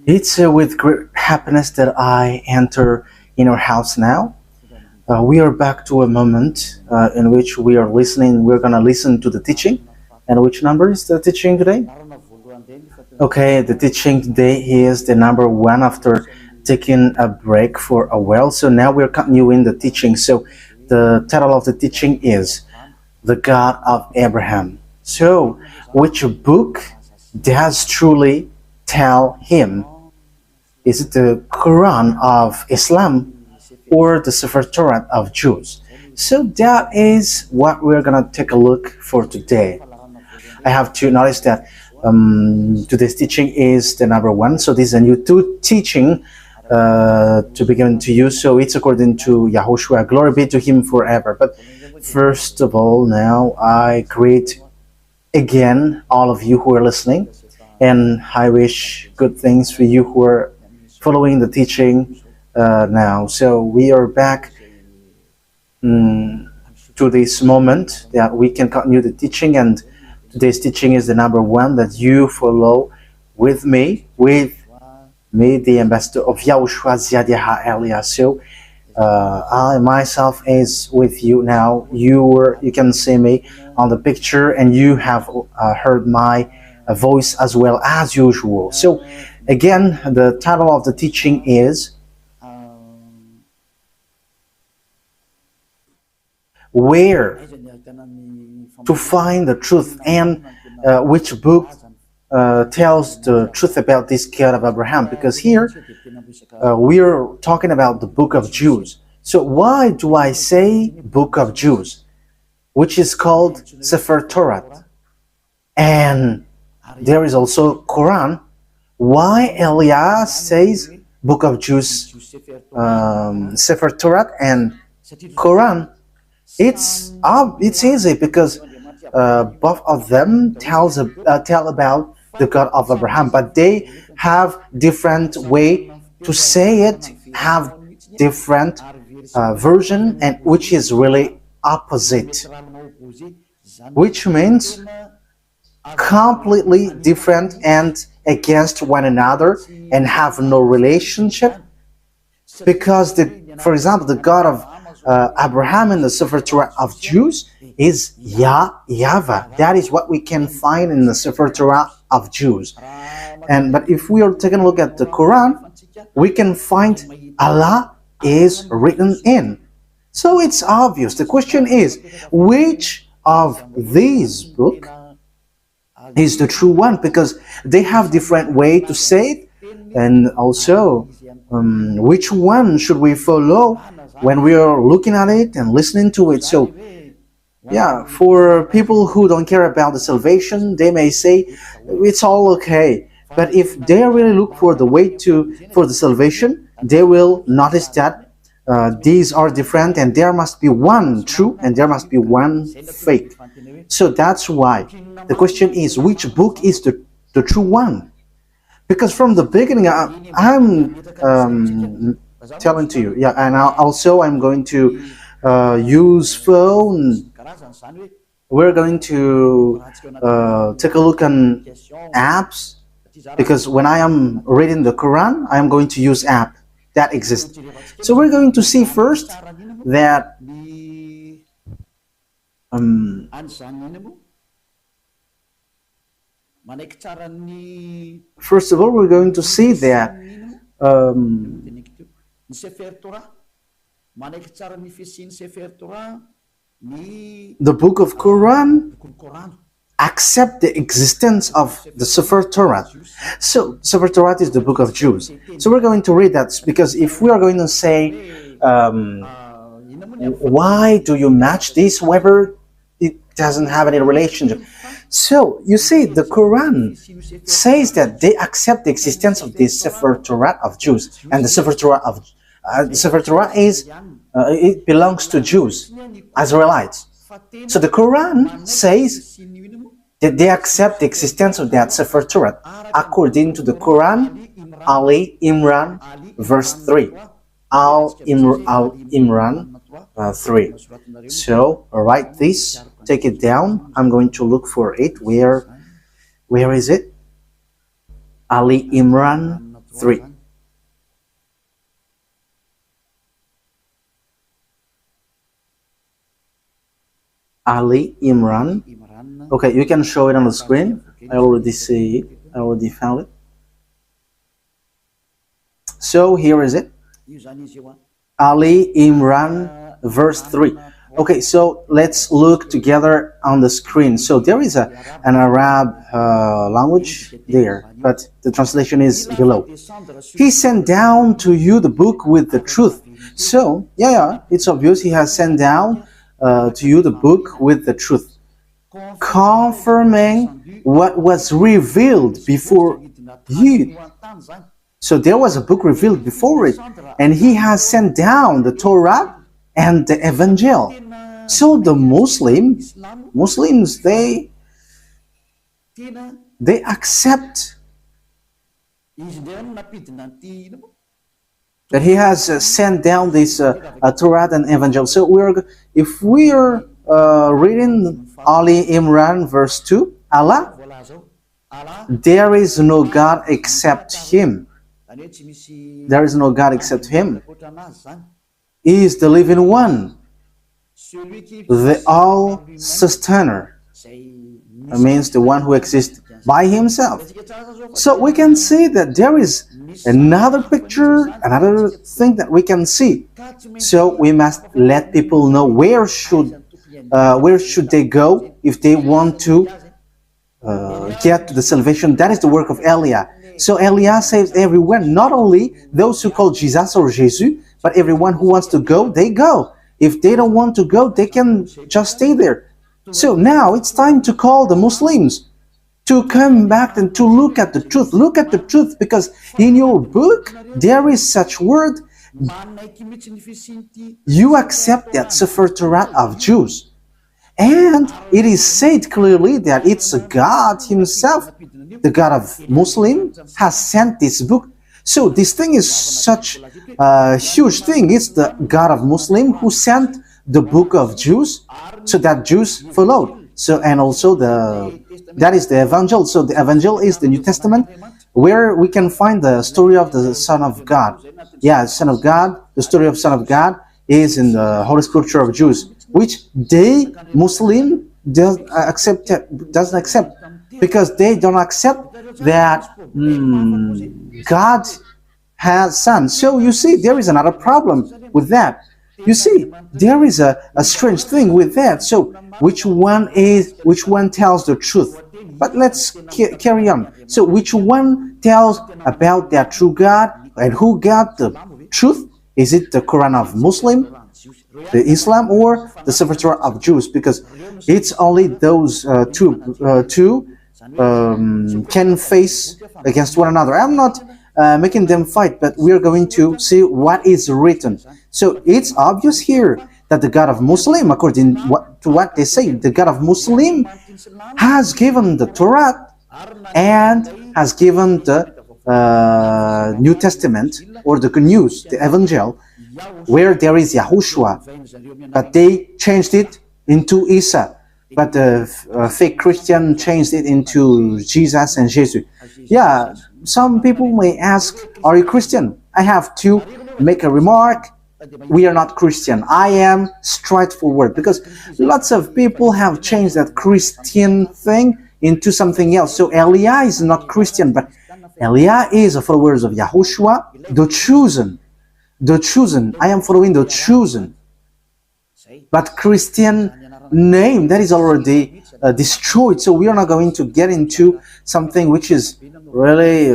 It's with great happiness that I enter in our house now. We are back to a moment in which we are listening. We're going to listen to the teaching. And which number is the teaching today? Okay, the teaching today is the number one after taking a break for a while. So now we're continuing the teaching. So the title of the teaching is The God of Abraham. So, which book does truly tell him? Is it the Quran of Islam or the Sefer Torah of Jews? So that is what we're gonna take a look for today. I have to notice that today's teaching is the number one. So this is a new teaching to be given to you. So it's according to YAHOSHUAH. Glory be to him forever. But first of all, now I greet again all of you who are listening, and I wish good things for you who are following the teaching now. So we are back to this moment that we can continue the teaching, and today's teaching is the number one that you follow with me, the ambassador of YAHOSHUAH Ziadiha Elias. So I myself is with you now. You can see me on the picture, and you have heard my voice as well as usual. So again, the title of the teaching is Where to Find the Truth, and which book tells the truth about this God of Abraham, because here we're talking about the book of Jews. So why do I say book of Jews, which is called Sefer Torah, and there is also Quran? Why Elias says book of Jews, Sefer Torah and Quran? It's easy because both of them tell about the God of Abraham, but they have different way to say it, have different version, and which is really opposite, which means completely different and against one another and have no relationship. Because for example, the God of Abraham in the Sefer Torah of Jews is YAHVAH. That is what we can find in the Sefer Torah of Jews. But if we are taking a look at the Quran, we can find Allah is written in. So it's obvious. The question is, which of these books is the true one? Because they have different way to say it, and also which one should we follow when we are looking at it and listening to it. So yeah, for people who don't care about the salvation, they may say it's all okay. But if they really look for the way for the salvation, they will notice that these are different, and there must be one true and there must be one fake. So that's why the question is, which book is the true one? Because from the beginning, I'm telling to you, yeah, and also I'm going to use phone. We're going to take a look on apps, because when I am reading the Quran, I am going to use app that exists. So we're going to see first that first of all, we're going to see that the book of Quran accept the existence of the Sefer Torah. So Sefer Torah is the book of Jews. So we're going to read that, because if we are going to say why do you match this, whether it doesn't have any relationship. So you see, the Quran says that they accept the existence of the Sefer Torah of Jews, and the Sefer Torah is it belongs to Jews, Israelites. So the Quran says that they accept the existence of that Sefer Torah according to the Quran, Ali Imran, verse 3. Al Imran 3. So write this, take it down. I'm going to look for it. Where is it? Ali Imran 3. Ali Imran. Okay, you can show it on the screen. I already see it. I already found it. So here is it. Ali Imran, verse 3. Okay, so let's look together on the screen. So there is an Arab language there, but the translation is below. He sent down to you the book with the truth. So, yeah, it's obvious he has sent down to you the book with the truth, confirming what was revealed before you. So there was a book revealed before it, and he has sent down the Torah and the Evangel. So the Muslims, they accept that he has sent down this Torah and Evangel. So if we are reading Ali Imran verse 2, Allah, there is no God except Him. There is no God except Him. He is the living one, the all-sustainer. That means the one who exists by Himself. So we can see that there is another picture, another thing that we can see. So we must let people know where should they go if they want to get to the salvation. That is the work of Elia. So Elia saves everyone, not only those who call Jesus or Jesus, but everyone who wants to go, they go. If they don't want to go, they can just stay there. So now it's time to call the Muslims to come back and to look at the truth. Look at the truth, because in your book there is such word. You accept that Sefer Torah of Jews. And it is said clearly that it's God Himself, the God of Muslim, has sent this book. So this thing is such a huge thing. It's the God of Muslim who sent the book of Jews, so that Jews followed. So, and also that is the Evangel. So the Evangel is the New Testament, where we can find the story of the Son of God. Yeah, Son of God. The story of Son of God is in the Holy Scripture of Jews, which they Muslim doesn't accept, because they don't accept that God has Son. So you see, there is another problem with that. You see, there is a strange thing with that. So which one tells the truth? But let's carry on. So which one tells about that true God, and who got the truth? Is it the Quran of Muslim, the Islam, or the Sefer Torah of Jews? Because it's only those two can face against one another. I'm not making them fight, but we are going to see what is written. So it's obvious here that the God of Muslim, according to what they say, the God of Muslim has given the Torah and has given the New Testament, or the good news, the Evangel, where there is YAHOSHUAH, but they changed it into Isa. But the fake Christian changed it into Jesus and Jesus. Yeah, some people may ask, are you Christian? I have to make a remark. We are not Christian. I am straightforward, because lots of people have changed that Christian thing into something else. So Elia is not Christian, but Elia is a follower of YAHOSHUAH, the chosen. The chosen. I am following the chosen. But Christian name, that is already destroyed. So we are not going to get into something which is really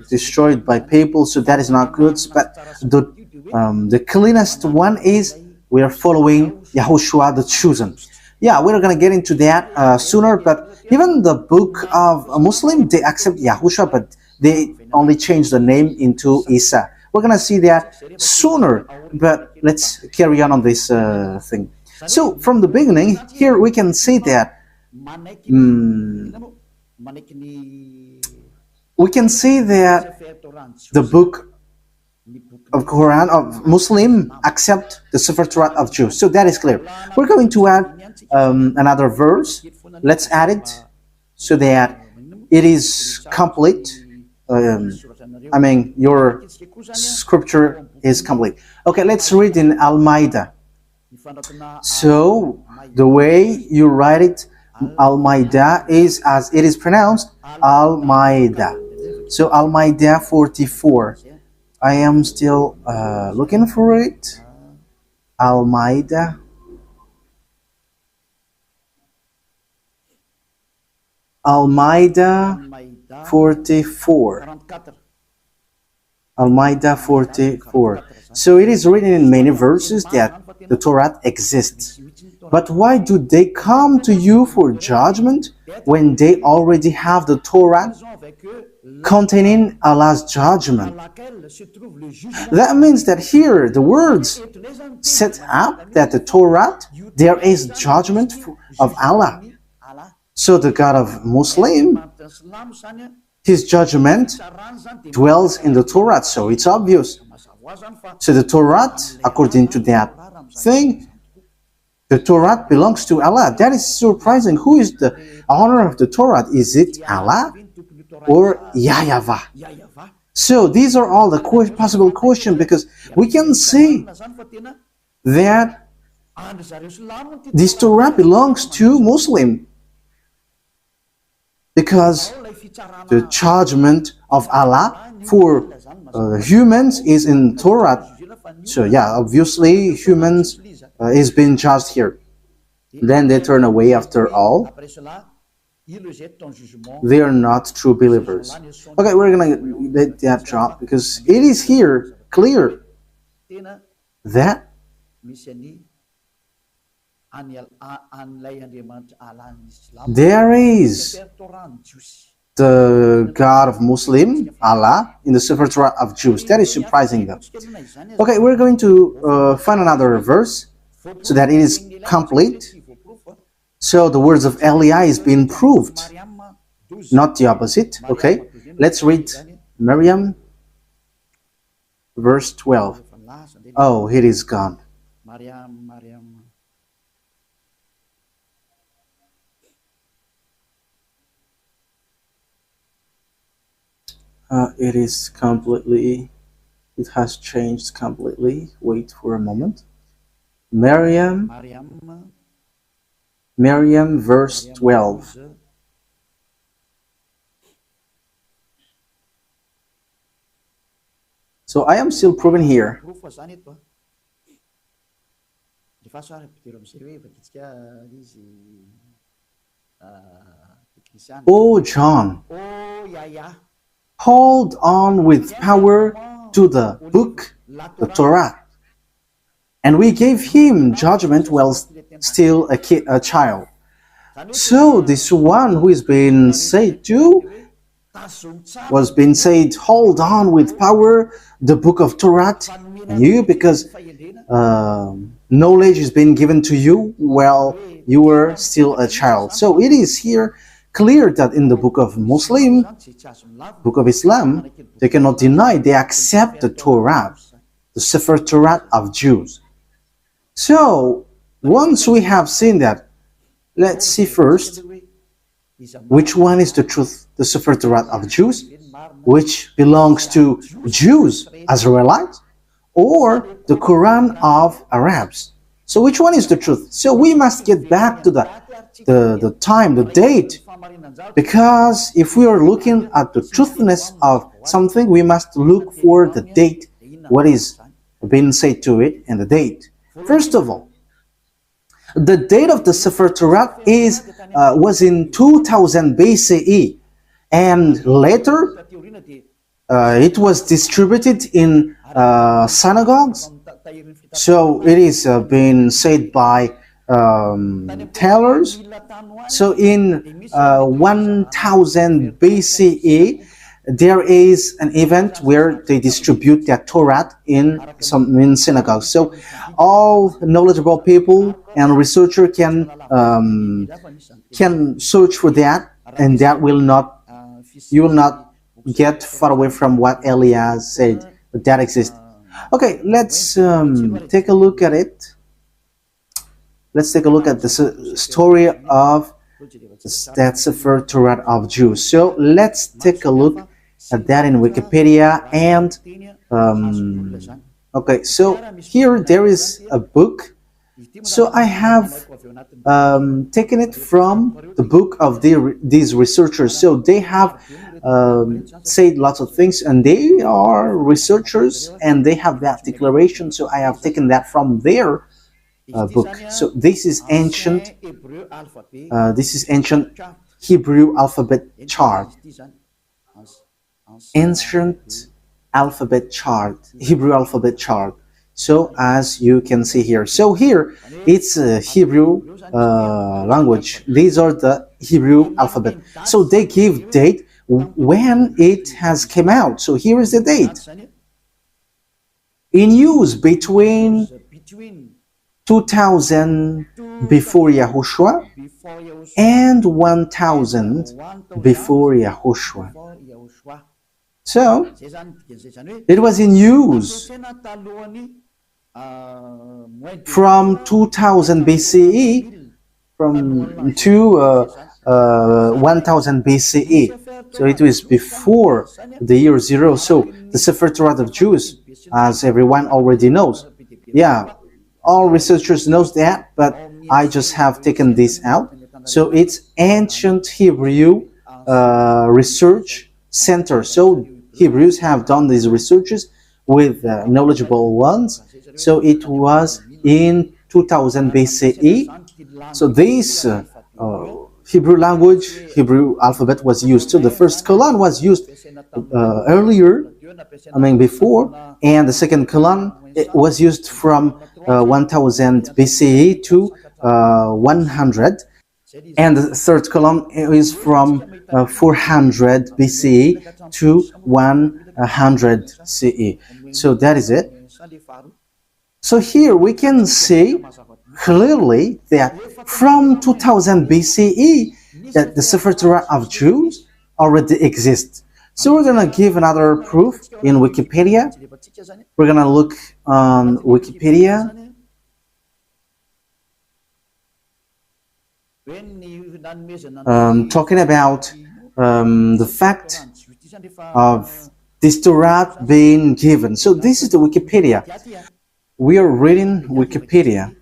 destroyed by people. So that is not good. But the cleanest one is we are following YAHOSHUAH, the chosen. Yeah, we're going to get into that sooner. But even the book of a Muslim, they accept YAHOSHUAH, but they only change the name into Isa. We're going to see that sooner, but let's carry on this thing. So from the beginning, here we can see that the book of Quran of Muslim accept the Sefer Torah of Jews. So that is clear. We're going to add another verse. Let's add it so that it is complete. your scripture is complete. Okay, let's read in Al-Maida. So the way you write it, Al-Maida, is as it is pronounced, Al-Maida. So Al-Maida 44. I am still looking for it. Al-Maida. Al-Maida 44. Al-Maida 44. So it is written in many verses that the Torah exists. But why do they come to you for judgment when they already have the Torah containing Allah's judgment? That means that here the words set up that the Torah, there is judgment of Allah. So the God of Muslim, his judgment dwells in the Torah, so it's obvious. So the Torah, according to that thing, the Torah belongs to Allah. That is surprising. Who is the owner of the Torah? Is it Allah or YAHVAH? So these are all the possible questions, because we can see that this Torah belongs to Muslim, because the judgment of Allah for humans is in Torah. So yeah, obviously humans is being judged here. Then they turn away after all. They are not true believers. Okay, we're gonna let that drop, because it is here clear that there is the God of Muslim, Allah, in the Sefer Torah of Jews. That is surprising though. Okay, we're going to find another verse so that it is complete. So the words of Eliah is being proved, not the opposite. Okay, let's read Miriam, verse 12. Oh, it is gone. It is completely, it has changed completely. Wait for a moment. Miriam, verse 12. So I am still proving here. Oh, John, hold on with power to the book, the Torah. And we gave him judgment while still a child. So this one who is being said to was being said, hold on with power the book of Torah, and you, because knowledge is being given to you while you were still a child. So it is here clear that in the book of Muslim, book of Islam, they cannot deny, they accept the Torah, the Sefer Torah of Jews. So once we have seen that, let's see first which one is the truth, the Sefer Torah of Jews, which belongs to Jews, Israelites, or the Quran of Arabs. So which one is the truth? So we must get back to the time, the date, because if we are looking at the truthness of something, we must look for the date, what is being said to it, and the date. First of all, the date of the Sefer Torah was in 2000 BCE, and later it was distributed in synagogues. So it is being said by tailors. So in 1000 BCE, there is an event where they distribute their Torah in synagogues. So all knowledgeable people and researcher can search for that, and that will not, you will not get far away from what Eliah said, but that exists. Okay, let's take a look at it. Let's take a look at the story of that Sefer Torah of Jews. So let's take a look at that in Wikipedia. And okay, so here there is a book. So I have taken it from the book of these researchers. So they have said lots of things, and they are researchers, and they have that declaration. So I have taken that from their book. So this is ancient. This is ancient Hebrew alphabet chart. Ancient alphabet chart, Hebrew alphabet chart. So as you can see here, so here it's a Hebrew language. These are the Hebrew alphabet. So they give date when it has came out. So here is the date. In use between 2000 before Yahushua and 1000 before Yahushua. So it was in use from 2000 BCE to 1000 BCE. So it was before the year 0. So the Sefer Torah of Jews, as everyone already knows. Yeah, all researchers knows that, but I just have taken this out. So it's ancient Hebrew research center. So Hebrews have done these researches with knowledgeable ones. So it was in 2000 BCE. So this Hebrew language, Hebrew alphabet was used. So the first colon was used earlier, before, and the second colon it was used from 1000 BCE to 100, and the third column is from 400 BCE to 100 CE. So that is it. So here we can see clearly that from 2000 BCE that the Sefer Torah of Jews already exists. So we're going to give another proof in Wikipedia. We're going to look on Wikipedia. Talking about the fact of this Torah being given. So this is the Wikipedia. We are reading Wikipedia.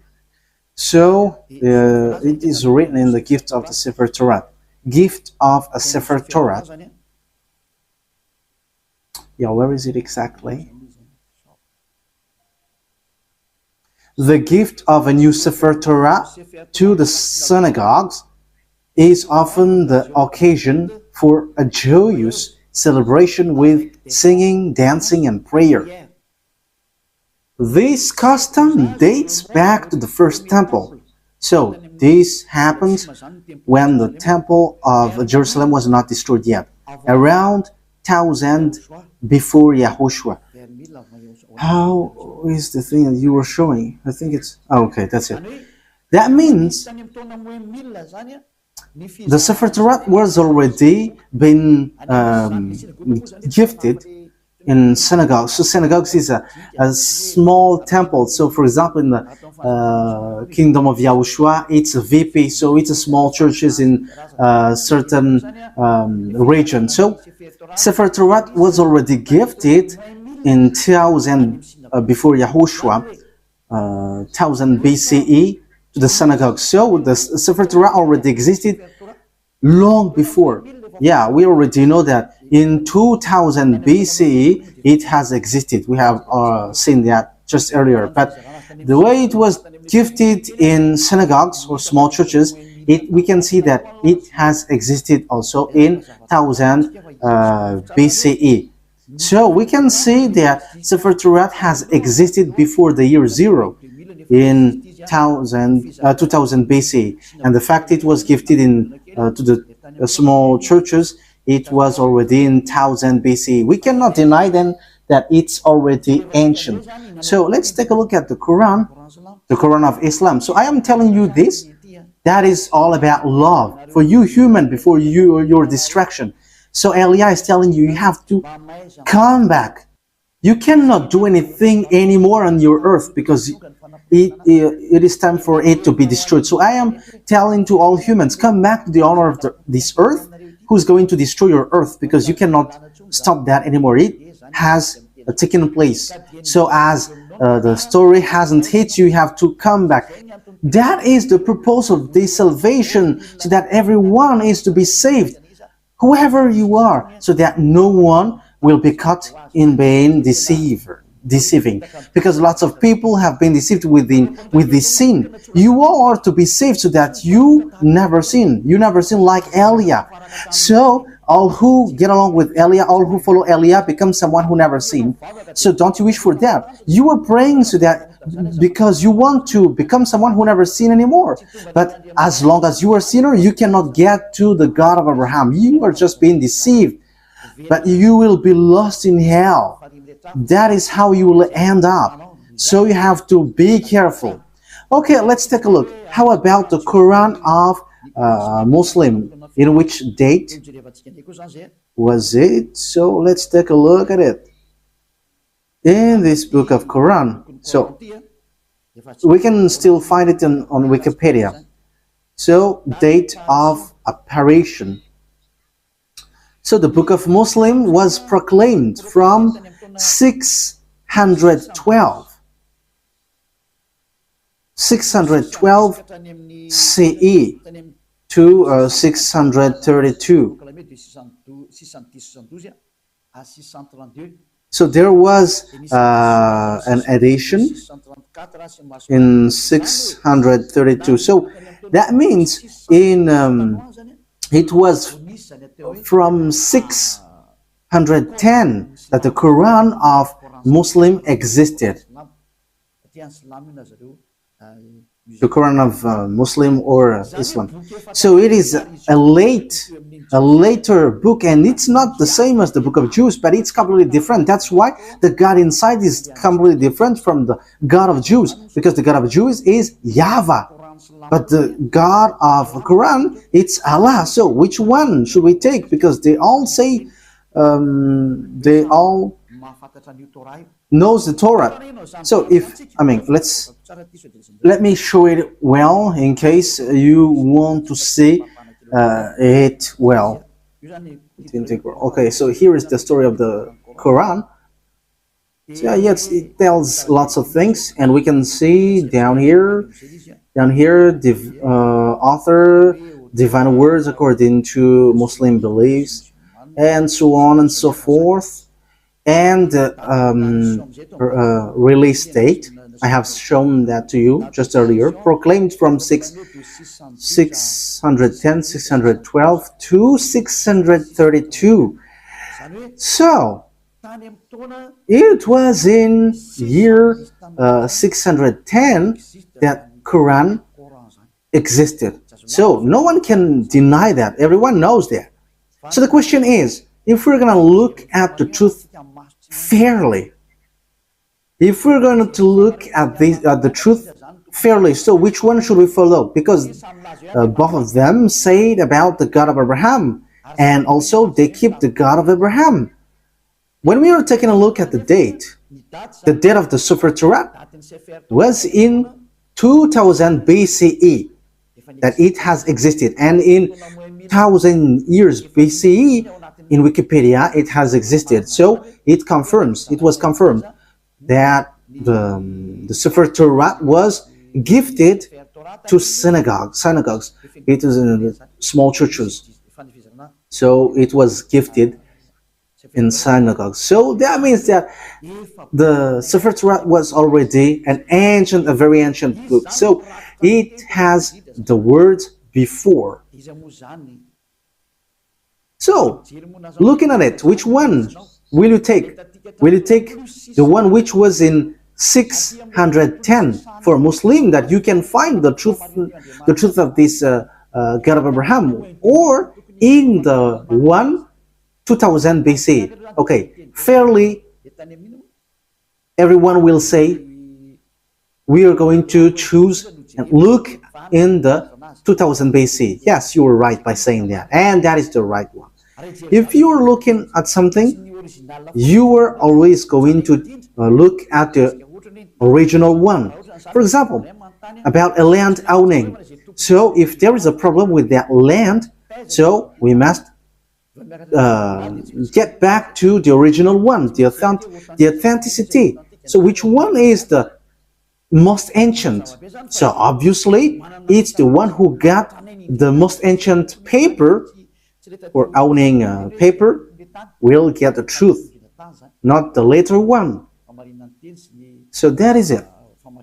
So it is written in the gift of the Sefer Torah. Gift of a Sefer Torah. Yeah, where is it exactly? The gift of a new Sefer Torah to the synagogues is often the occasion for a joyous celebration with singing, dancing, and prayer. This custom dates back to the first temple. So this happens when the temple of Jerusalem was not destroyed yet, around 1000 before Yahushua. How is the thing that you were showing? I think it's... Oh, okay, that's it. That means the Sefer Torah was already been gifted in synagogues. So synagogues is a small temple. So for example, in the kingdom of YAHOSHUAH, it's a VP. So it's a small churches in certain region. So Sefer Torah was already gifted in 1000 before Yahushua, 1000 BCE to the synagogue. So the Sefer Torah already existed long before. Yeah, we already know that in 2000 BCE it has existed. We have seen that just earlier. But the way it was gifted in synagogues or small churches, we can see that it has existed also in 1000 BCE. So we can see that Sefer Torah has existed before the year 0 in 2000 BC, and the fact it was gifted in to the small churches, it was already in 1000 BC. We cannot deny then that it's already ancient. So let's take a look at the Quran of Islam. So I am telling you this, that is all about love for you human before your distraction. So Elia is telling you, you have to come back. You cannot do anything anymore on your earth because it is time for it to be destroyed. So I am telling to all humans, come back to the owner of this earth, who's going to destroy your earth, because you cannot stop that anymore. It has taken place. So as the story hasn't hit you, you have to come back. That is the purpose of this salvation, so that everyone is to be saved, whoever you are, so that no one will be caught in being deceiving. Because lots of people have been deceived with this sin. You all are to be saved so that you never sin. You never sin like Eliah. So all who get along with Eliah, all who follow Eliah, become someone who never sinned. So don't you wish for that? You are praying so that because you want to become someone who never sinned anymore. But as long as you are a sinner, you cannot get to the God of Abraham. You are just being deceived. But you will be lost in hell. That is how you will end up. So you have to be careful. Okay, let's take a look. How about the Quran of Muslim? In which date was it? So let's take a look at it. In this book of Quran. So we can still find it on Wikipedia. So date of apparition. So the book of Muslim was proclaimed from 612 CE to 632. So there was an edition in 632. So that means it was from 610 that the Quran of Muslim existed. The Quran of Muslim or Islam. So it is a later book, and it's not the same as the book of Jews, but it's completely different. That's why the God inside is completely different from the God of Jews, because the God of Jews is YAHVAH, but the God of Quran, it's Allah. So which one should we take? Because they all say they all knows the Torah. So let me show it well in case you want to see it well. Okay, so here is the story of the Quran. So yes, it tells lots of things, and we can see down here the author, divine words according to Muslim beliefs, and so on and so forth. And release date, I have shown that to you just earlier, proclaimed from 610, 612 to 632. So it was in year 610 that Quran existed. So no one can deny that. Everyone knows that. So the question is, if we're going to look at the truth fairly, if we're going to look at the truth fairly, so which one should we follow? Because both of them say about the God of Abraham, and also they keep the God of Abraham. When we are taking a look at the date of the torat was in 2000 BCE that it has existed, and in 1000 years BCE in Wikipedia it has existed. So it was confirmed that the torat was gifted to synagogues. It is in small churches. So it was gifted in synagogues. So that means that the Torat was already a very ancient book. So it has the words before. So, looking at it, which one will you take? Will you take the one which was in 610 for Muslim, that you can find the truth of this God of Abraham, or in the one 2000 BC? Okay, fairly, everyone will say we are going to choose and look in the 2000 BC. Yes, you were right by saying that, and that is the right one. If you are looking at something, you are always going to look at the original one. For example, about a land owning. So if there is a problem with that land, so we must get back to the original one, the authenticity. So which one is the most ancient? So obviously it's the one who got the most ancient paper, or owning paper, will get the truth, not the later one. So that is it.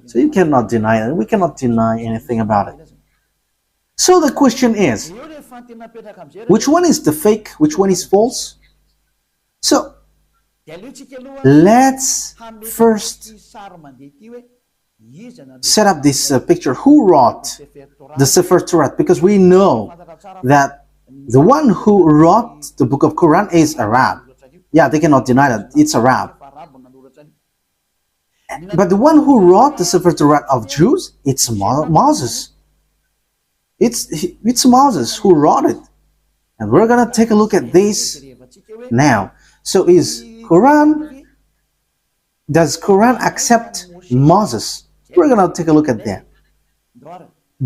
So you cannot deny it. We cannot deny anything about it. So the question is, which one is the fake? Which one is false? So let's first set up this picture. Who wrote the Sefer Torah? Because we know that the one who wrote the book of Quran is Arab. Yeah, they cannot deny that it's Arab. But the one who wrote the Sefer Torah of Jews, it's Moses. It's Moses who wrote it. And we're going to take a look at this now. So does Quran accept Moses? We're going to take a look at that.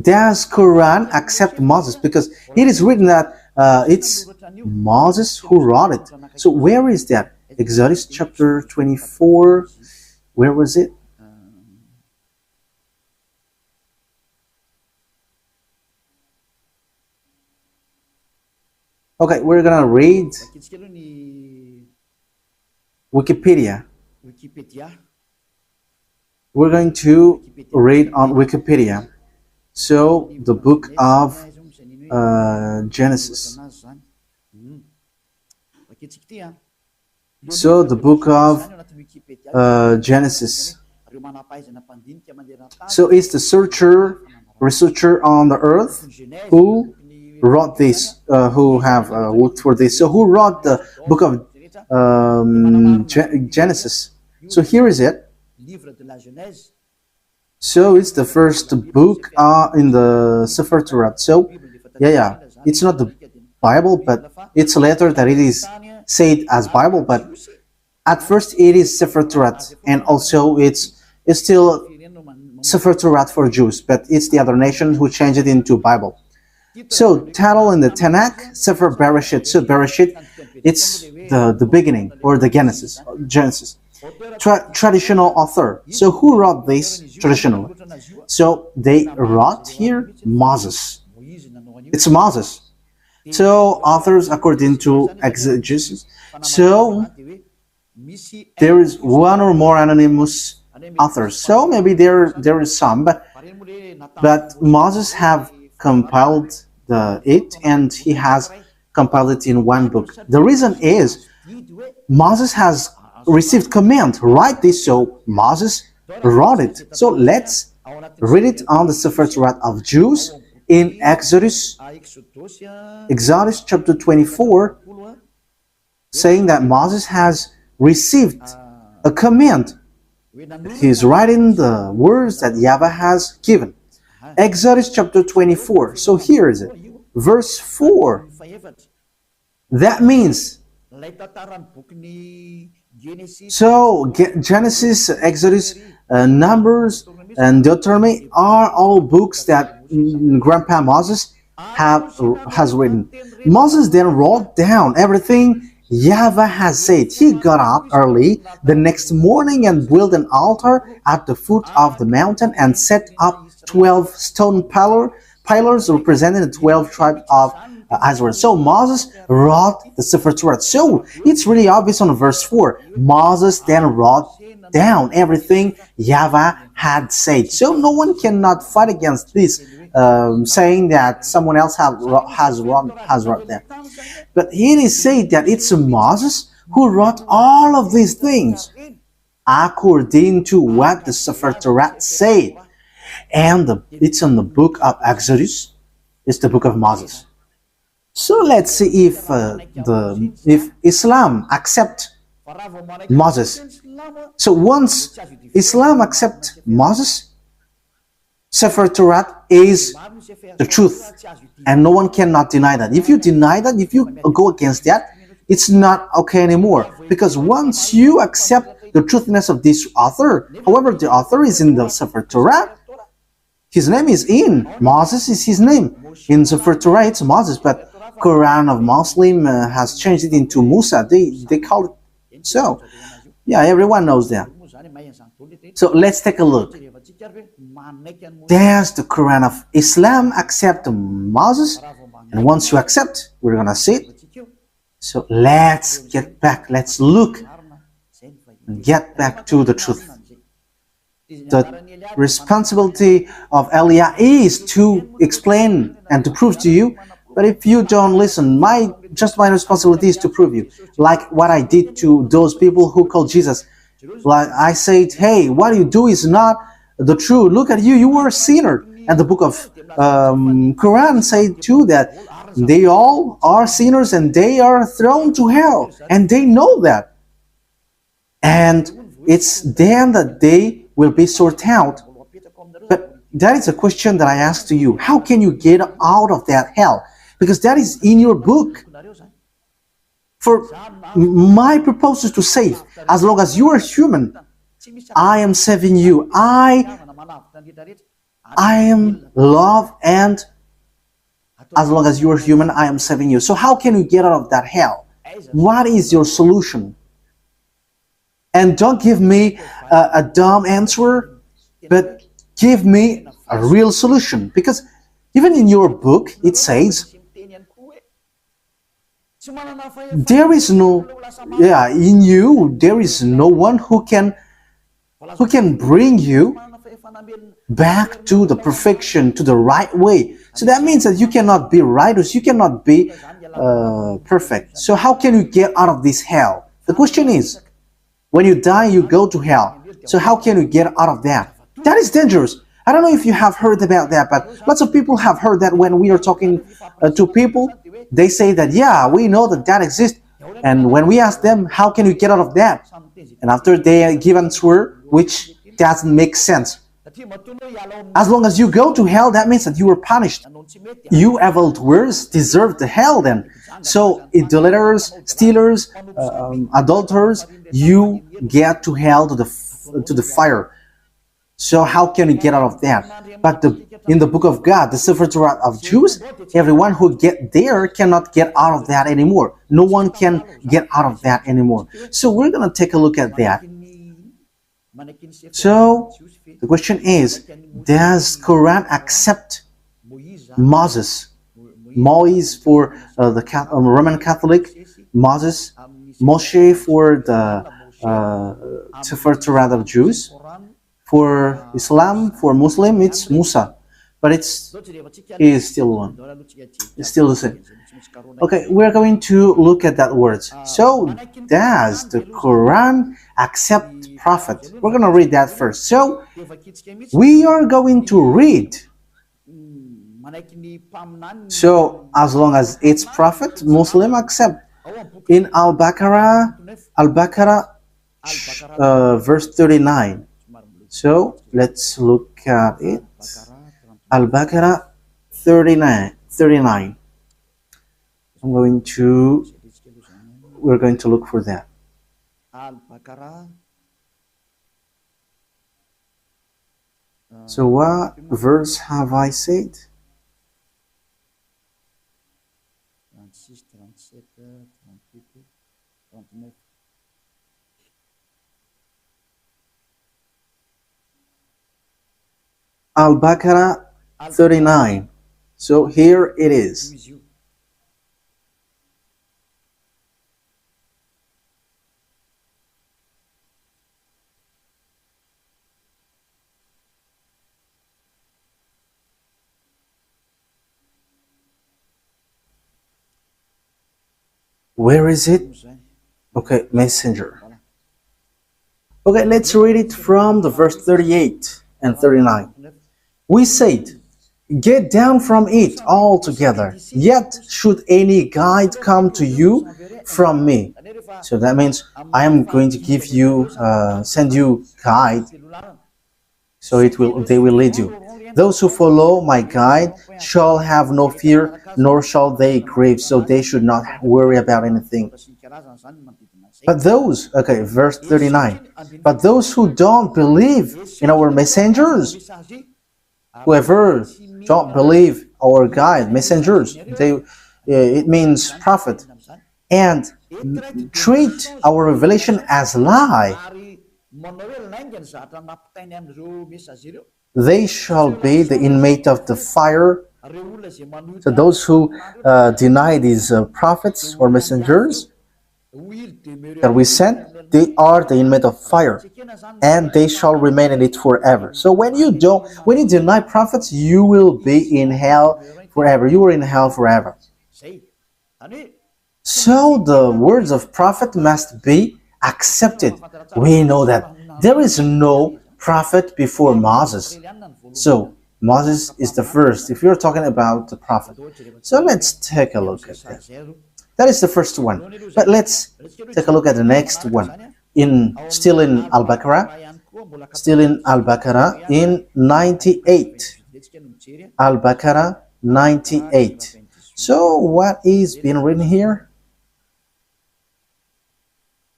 Does Quran accept Moses? Because it is written that it's Moses who wrote it. So where is that? Exodus chapter 24. Where was it? Okay, we're gonna read Wikipedia. We're going to read on Wikipedia. So the book of Genesis. So the book of Genesis. So it's the researcher on the earth who wrote this, who have worked for this. So who wrote the book of Genesis? So here is it. So it's the first book in the Sefer Torah. So yeah, it's not the Bible, but it's later that it is said as Bible. But at first it is Sefer Torah, and also it's still Sefer Torah for Jews, but it's the other nations who changed it into Bible. So title in the Tanakh, Sefer Bereshit. So Bereshit, it's the beginning, or the Genesis. Traditional author. So who wrote this traditionally? So they wrote here Moses. It's Moses. So authors according to exegesis. So there is one or more anonymous authors. So maybe there is some, but Moses have compiled it, and he has compiled it in one book. The reason is Moses has received command, write this, so Moses wrote it. So let's read it on the Sefer Torah of Jews in Exodus chapter 24, saying that Moses has received a command. He's writing the words that YAHVAH has given. Exodus chapter 24. So here is it. Verse 4. That means, so Genesis, Exodus, Numbers, and Deuteronomy are all books that Grandpa Moses has written. Moses then wrote down everything YAHVAH has said. He got up early the next morning and built an altar at the foot of the mountain and set up 12 stone pillars representing the 12 tribes of Israel. So Moses wrote the Sefer Torah. So it's really obvious on verse 4. Moses then wrote down everything YAHVAH had said. So no one cannot fight against this, saying that someone else has wrote that. But it is said that it's Moses who wrote all of these things according to what the Sefer Torah said. And it's in the book of Exodus. It's the book of Moses. So let's see if Islam accept Moses. So once Islam accept Moses, Sefer Torah is the truth, and no one cannot deny that. If you deny that, if you go against that, it's not okay anymore. Because once you accept the truthiness of this author, however, the author is in the Sefer Torah, his name is in. Moses is his name. In Sefer Torah, it's Moses, but Quran of Muslim has changed it into Musa. They call it so. Yeah, everyone knows that. So let's take a look. Does the Quran of Islam accept Moses? And once you accept, we're gonna see it. So let's get back. Let's look and get back to the truth. The responsibility of Elia is to explain and to prove to you. But if you don't listen, my responsibility is to prove you. Like what I did to those people who called Jesus. Like I said, hey, what you do is not the truth. Look at you, you were a sinner. And the book of Quran said too that they all are sinners and they are thrown to hell. And they know that. And it's then that they will be sorted out. But that is a question that I ask to you. How can you get out of that hell? Because that is in your book. For my purpose is to save. As long as you are human, I am saving you. I am love, and as long as you are human, I am saving you. So how can you get out of that hell? What is your solution? And don't give me a dumb answer, but give me a real solution. Because even in your book, it says, there is no, in you, there is no one who can bring you back to the perfection, to the right way. So that means that you cannot be righteous, you cannot be perfect. So how can you get out of this hell? The question is, when you die, you go to hell. So how can you get out of that? That is dangerous. I don't know if you have heard about that, but lots of people have heard that when we are talking to people, they say that, yeah, we know that that exists. And when we ask them, how can you get out of that? And after they give an answer, which doesn't make sense. As long as you go to hell, that means that you were punished. You evildoers deserve the hell then. So idolaters, stealers, adulterers, you get to hell, to the fire. So how can you get out of that? But in the book of God, the Sefer Torah of Jews, everyone who get there cannot get out of that anymore. No one can get out of that anymore. So we're going to take a look at that. So the question is, does Quran accept Moses? Moise for the Roman Catholic, Moses, Moshe for the Sefer Torah of Jews. For Islam, for Muslim, it's Musa, but it is still one. It's still the same. Okay, we're going to look at that word. So, does the Quran accept prophet? We're going to read that first. So, we are going to read. So, as long as it's prophet, Muslim accept. In Al-Baqarah, verse 39. So let's look at it. Al-Baqarah 39. We're going to look for that. So what verse have I said? Al-Baqarah 39. So here it is. Where is it? Okay, messenger. Okay, let's read it from the verse 38 and 39. We said, get down from it altogether, yet should any guide come to you from me. So that means I am going to give you, send you guide, so they will lead you. Those who follow my guide shall have no fear, nor shall they grieve, so they should not worry about anything. But those, okay, verse 39, but those who don't believe in our messengers, whoever don't believe our guide, messengers, it means prophet, and treat our revelation as lie, they shall be the inmate of the fire. So those who deny these prophets or messengers that we sent, they are the inmate of fire, and they shall remain in it forever. So when you deny prophets, you will be in hell forever. You are in hell forever. So the words of prophet must be accepted. We know that there is no prophet before Moses. So Moses is the first, if you're talking about the prophet. So let's take a look at that. That is the first one. But let's take a look at the next one. Still in Al-Baqarah. Still in Al-Baqarah in 98. Al-Baqarah 98. So what is being written here?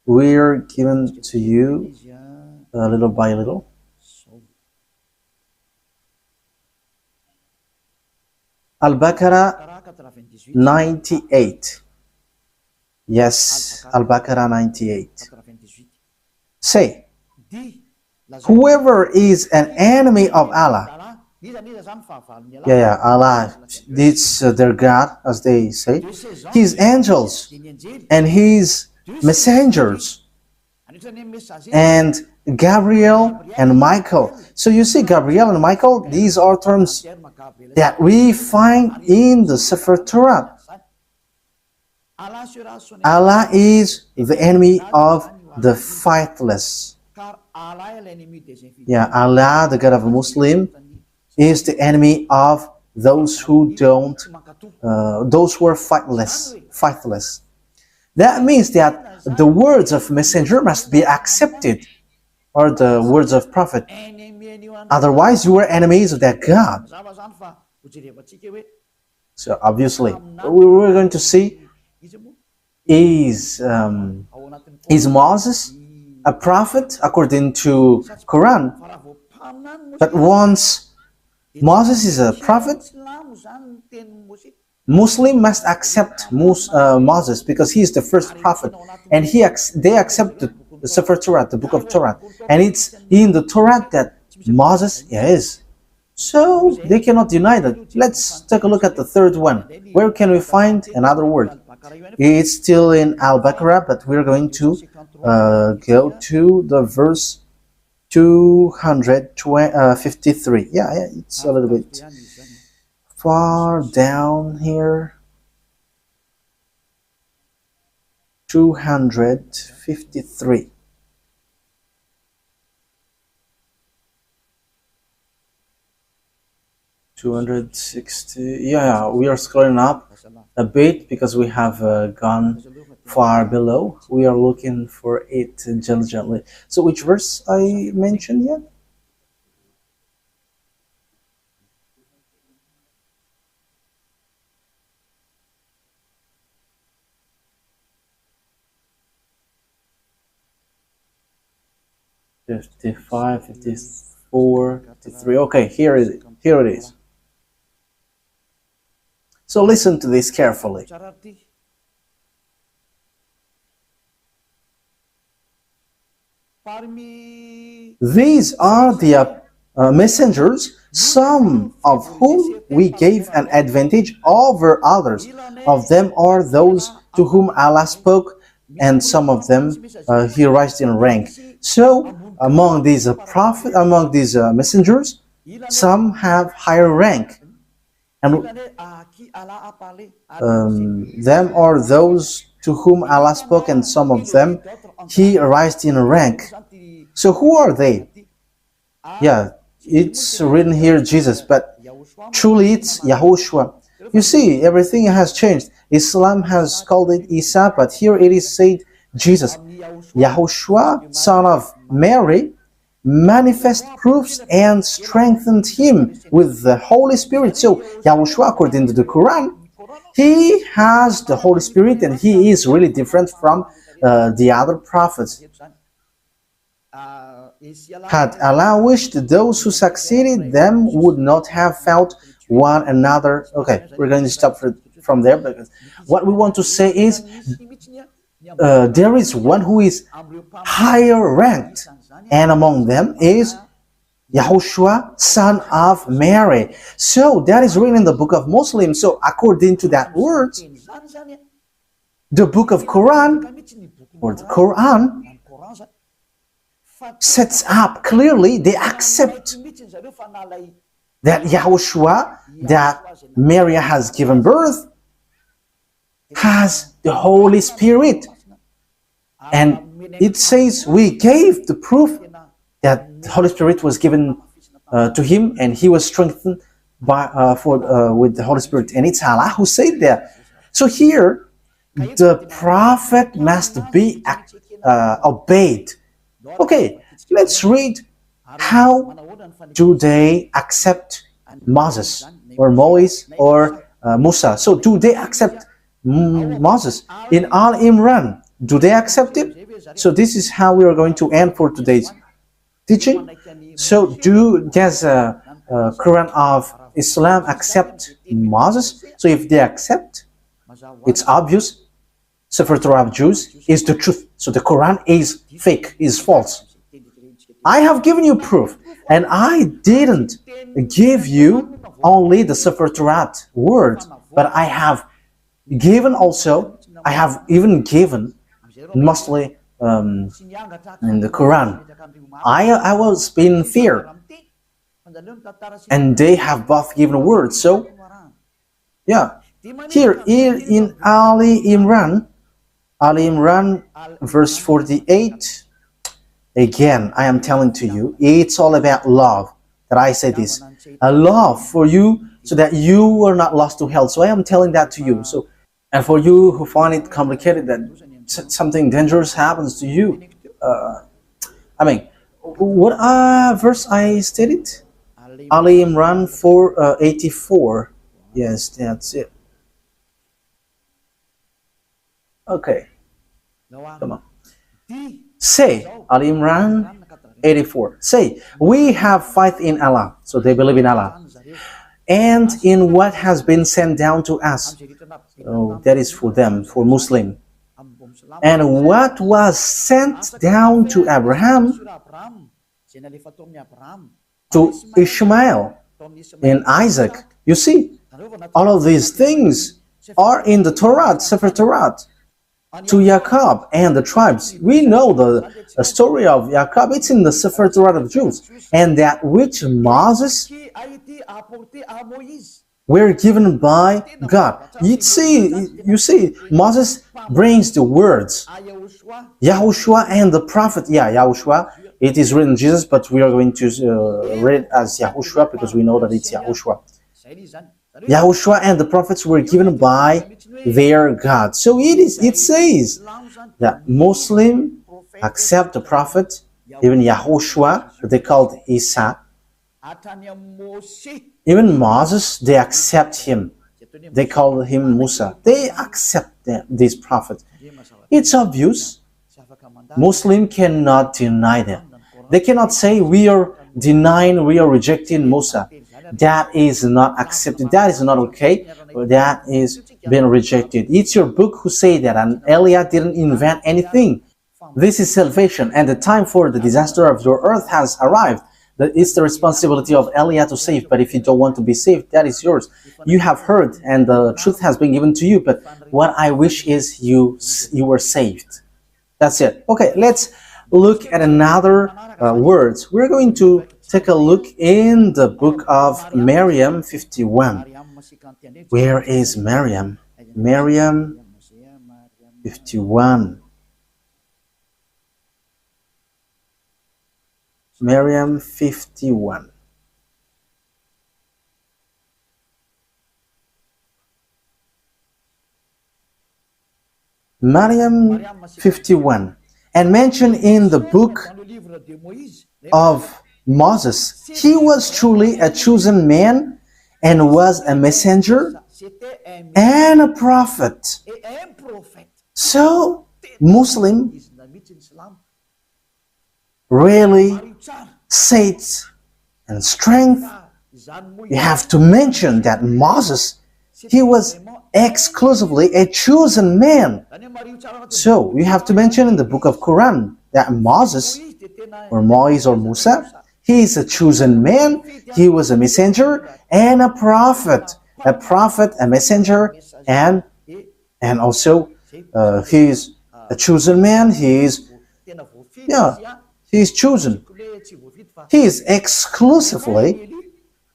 We're given to you little by little. Al-Baqarah 98. Yes, Al-Baqarah 98. Say, whoever is an enemy of Allah, Allah, it's their God, as they say, his angels and his messengers, and Gabriel and Michael. So you see, Gabriel and Michael, these are terms that we find in the Sefer Torah. Allah is the enemy of the faithless. Yeah, Allah, the God of a Muslim, is the enemy of those who those who are faithless. That means that the words of messenger must be accepted, or the words of prophet. Otherwise, you are enemies of that God. So obviously, we're going to see, is Moses a prophet according to Quran? But once Moses is a prophet, Muslim must accept Moses, because he is the first prophet, and they accept the Sefer Torah, the book of Torah, and it's in the Torah that Moses is. So they cannot deny that. Let's take a look at the third one. Where can we find another word? It's still in Al-Baqarah, but we're going to go to the verse 253. Yeah, it's a little bit far down here. 253. Yeah, we are scrolling up a bit because we have gone far below. We are looking for it diligently. So which verse I mentioned yet? $55, $54, $53. Okay, here it is. So listen to this carefully. These are the messengers, some of whom we gave an advantage over others. Of them are those to whom Allah spoke, and some of them He raised in rank. So among these messengers, some have higher rank, and them are those to whom Allah spoke, and some of them He raised in rank. So who are they? Yeah, it's written here Jesus, but truly it's YAHOSHUAH. You see, everything has changed. Islam has called it Isa, but here it is said Jesus. YAHOSHUAH, son of Mary, manifest proofs and strengthened him with the Holy Spirit. So YAHOSHUAH, according to the Quran, he has the Holy Spirit, and he is really different from the other prophets. Had Allah wished, those who succeeded them would not have fought one another. Okay, we're going to stop from there, because what we want to say is there is one who is higher ranked, and among them is YAHOSHUAH, son of Mary. So that is written in the book of Muslims. So according to that word, the book of Quran, or the Quran, sets up clearly, they accept that YAHOSHUAH, that Mary has given birth, has the Holy Spirit. And it says we gave the proof that the Holy Spirit was given to him, and he was strengthened by with the Holy Spirit. And it's Allah who said that. So here, the prophet must be obeyed. Okay, let's read how do they accept Moses or Moise or Musa. So do they accept Moses in Al Imran? Do they accept it? So this is how we are going to end for today's teaching. So does Quran of Islam accept Moses? So if they accept, it's obvious Sefer Torah of Jews is the truth. So the Quran is fake, is false. I have given you proof, and I didn't give you only the Sefer Torah word, but I have given also, I have even given mostly in the Quran. I was in fear, and they have both given words. So yeah, here in Ali Imran verse 48, again I am telling to you, it's all about love, that I say this, a love for you so that you are not lost to hell. So I am telling that to you. So, and for you who find it complicated, that something dangerous happens to you, I mean, what verse I stated? Ali Imran 4:84. Yes, that's it. Okay, come on. Say, Ali Imran 84. Say, we have faith in Allah. So they believe in Allah, and in what has been sent down to us. So that is for them, for Muslim. And what was sent down to Abraham, to Ishmael, and Isaac. You see, all of these things are in the Torah, Sefer Torah. To Jacob and the tribes. We know the story of Jacob. It's in the Sefer Torah of Jews. And that which Moses were given by God. You see, Moses brings the words. YAHOSHUAH and the prophet. Yeah, YAHOSHUAH. It is written Jesus, but we are going to read it as YAHOSHUAH because we know that it's YAHOSHUAH. YAHOSHUAH and the prophets were given by their God. So it says that Muslim accept the prophet, even YAHOSHUAH, they called Isa. Even Moses, they accept him. They call him Musa. They accept this prophet. It's obvious. Muslim cannot deny them. They cannot say we are denying, we are rejecting Musa. That is not accepted. That is not okay. That is being rejected. It's your book who say that, and Eliah didn't invent anything. This is salvation, and the time for the disaster of your earth has arrived. It's the responsibility of Eliah to save, but if you don't want to be saved, that is yours. You have heard, and the truth has been given to you, but what I wish is you were saved. That's it. Okay, let's look at another words. We're going to take a look in the book of Miriam 51. Where is Miriam? Miriam 51. Miriam 51. Miriam 51. And mentioned in the book of Moses, he was truly a chosen man and was a messenger and a prophet. So, Muslim really faith and strength you have to mention that Moses, he was exclusively a chosen man. So you have to mention in the book of Quran that Moses, or Moise or Musa, he is a chosen man, he was a messenger and a prophet, a messenger, and also he is a chosen man, he is chosen. He is exclusively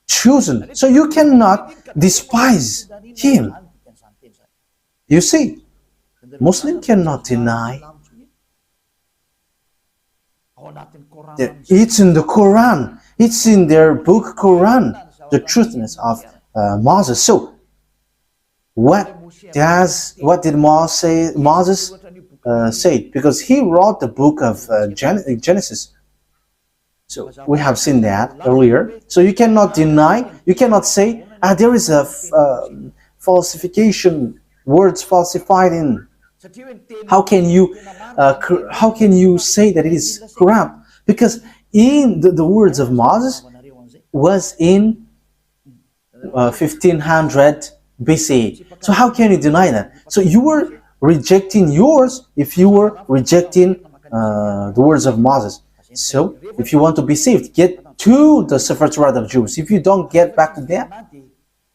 chosen. So you cannot despise him. You see, Muslim cannot deny that it's in the Quran, it's in their book Quran, the truthness of Moses. So what did Moses say? Because he wrote the book of Genesis. So we have seen that earlier. So you cannot deny, you cannot say, there is a falsification, words falsified in. How can you say that it is corrupt? Because in the words of Moses was in 1500 BCE. So how can you deny that? So you were rejecting yours if you were rejecting the words of Moses. So if you want to be saved, get to the Sefer Torah of Jews. If you don't get back to that,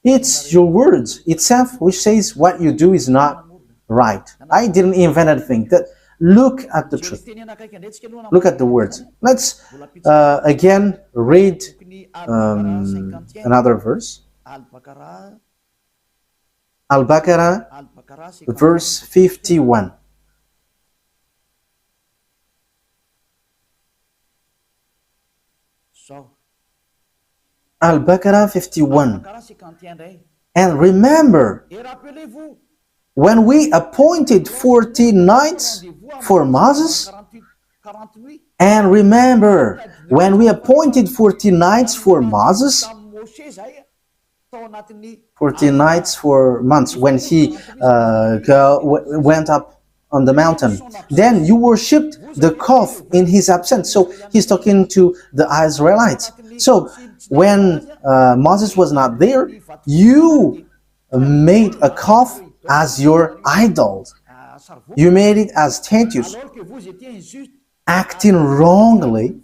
it's your words itself which says what you do is not right. I didn't invent anything. Look at the truth. Look at the words. Let's again read another verse. Al-Baqarah, verse 51. Al-Baqarah 51. And remember, when we appointed 40 nights for Moses, and remember, when we appointed 40 nights for Moses, 40 nights for months, when he went up on the mountain, then you worshipped the calf in his absence. So he's talking to the Israelites. So when Moses was not there, you made a calf as your idol. You made it as statues, acting wrongly,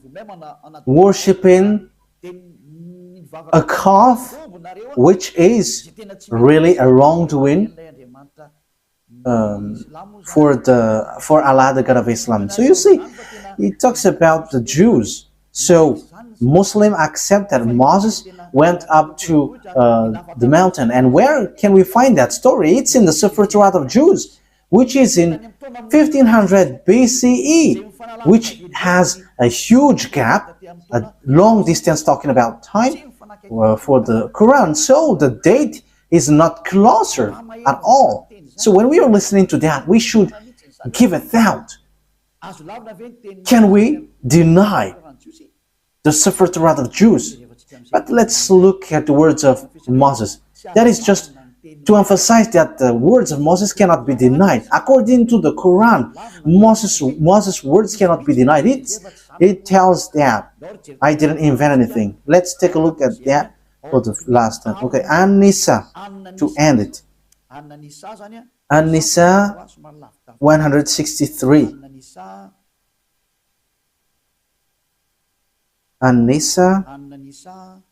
worshipping a calf, which is really a wrongdoing for Allah, the God of Islam. So you see, it talks about the Jews. So Muslims accept that Moses went up to the mountain. And where can we find that story? It's in the Sefer Torah of Jews, which is in 1500 BCE, which has a huge gap, a long distance talking about time for the Quran. So the date is not closer at all. So when we are listening to that, we should give a thought. Can we deny the Sefer Torah of Jews? But let's look at the words of Moses. That is just to emphasize that the words of Moses cannot be denied. According to the Quran, Moses' words cannot be denied. It tells that I didn't invent anything. Let's take a look at that for the last time. Okay, An-Nisa, to end it. An-Nisa 163. An-Nisa 168.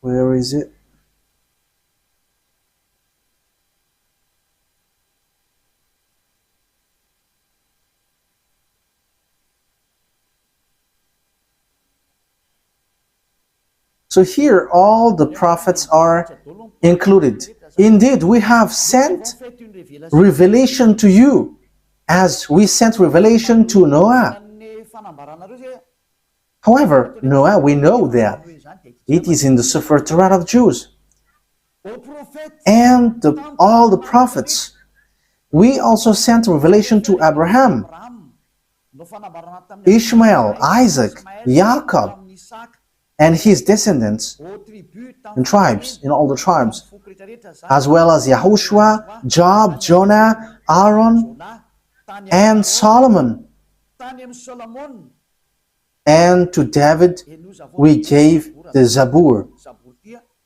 Where is it? So here all the prophets are included. Indeed, we have sent revelation to you as we sent revelation to Noah. However, Noah, we know that it is in the Sefer Torah of Jews. And all the prophets. We also sent revelation to Abraham, Ishmael, Isaac, Jacob, and his descendants and tribes, in all the tribes, as well as YAHOSHUAH, Job, Jonah, Aaron, and Solomon. And to David we gave the Zabur.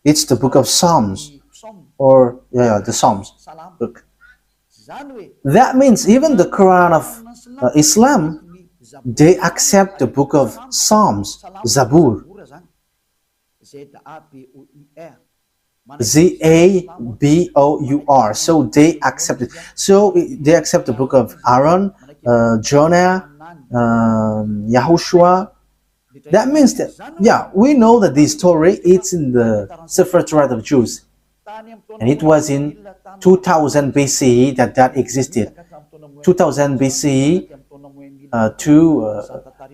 It's the book of Psalms, or the Psalms book. That means even the Quran of Islam, they accept the book of Psalms, Zabur. Zabour. So they accept it. So they accept the book of Aaron, Jonah, YAHOSHUAH. That means that, we know that this story, it's in the Sefer Torat of Jews. And it was in 2000 BCE that existed. 2000 BCE to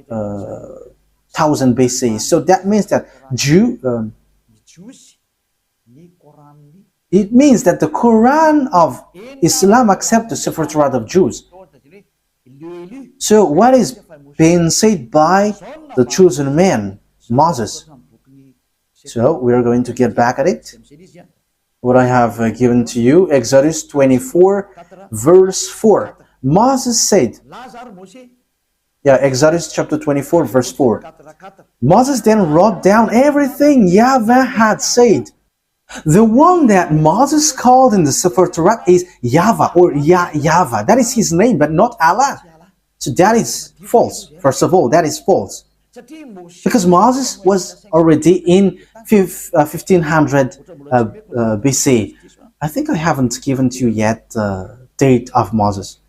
1000 BCE. So that means that it means that the Quran of Islam accepts the Sefer Torat of Jews. So what is being said by the chosen man, Moses? So we are going to get back at it. What I have given to you, Exodus 24, verse 4. Moses said, Exodus chapter 24, verse 4. Moses then wrote down everything YAHVAH had said. The one that Moses called in the Sefer Torah is YAHVAH or YAHVAH. That is his name, but not Allah. So that is false. First of all, that is false. Because Moses was already in 1500 BC. I think I haven't given to you yet the date of Moses.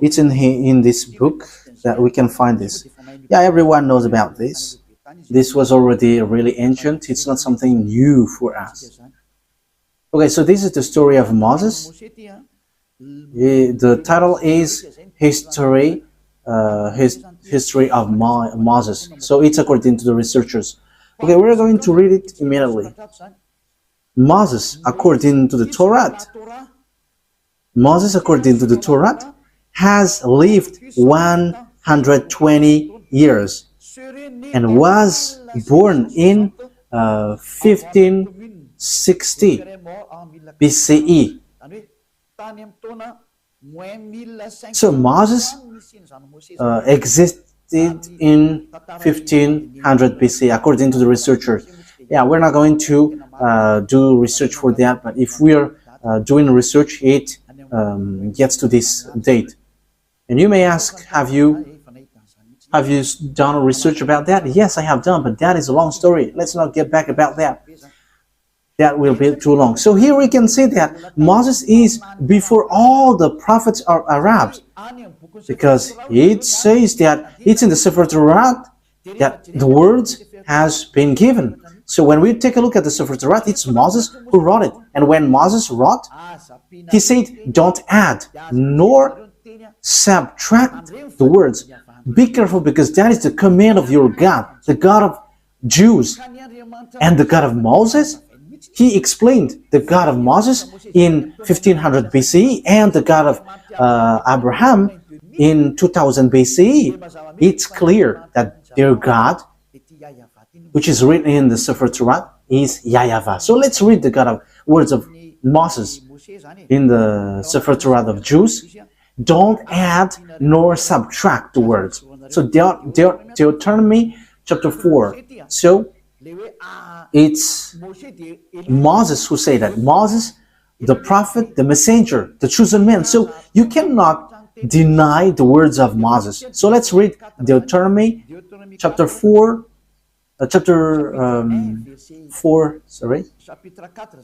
It's in this book that we can find this. Everyone knows about this. This was already really ancient. It's not something new for us. Okay, so this is the story of Moses. The title is History of Moses. So it's according to the researchers. Okay, we're going to read it immediately. Moses, according to the Torah, has lived 120 years and was born in 1560 BCE. So Moses existed in 1500 BC, according to the researchers. We're not going to do research for that, but if we are doing research, it gets to this date. And you may ask, have you done research about that? Yes, I have done, but that is a long story. Let's not get back about that. That will be too long. So here we can see that Moses is before all the prophets are Arabs, because it says that it's in the Sefer Torah that the words has been given. So when we take a look at the Sefer Torah, it's Moses who wrote it. And when Moses wrote, he said, don't add nor subtract the words. Be careful, because that is the command of your God, the God of Jews. And the God of Moses, he explained the God of Moses in 1500 BCE and the God of Abraham in 2000 BCE. It's clear that their God, which is written in the Sefer Torah, is YAHVAH. So let's read the words of Moses in the Sefer Torah of Jews. Don't add nor subtract the words. So Deuteronomy chapter 4. So it's Moses who said that. Moses, the prophet, the messenger, the chosen man. So you cannot deny the words of Moses. So let's read Deuteronomy chapter 4,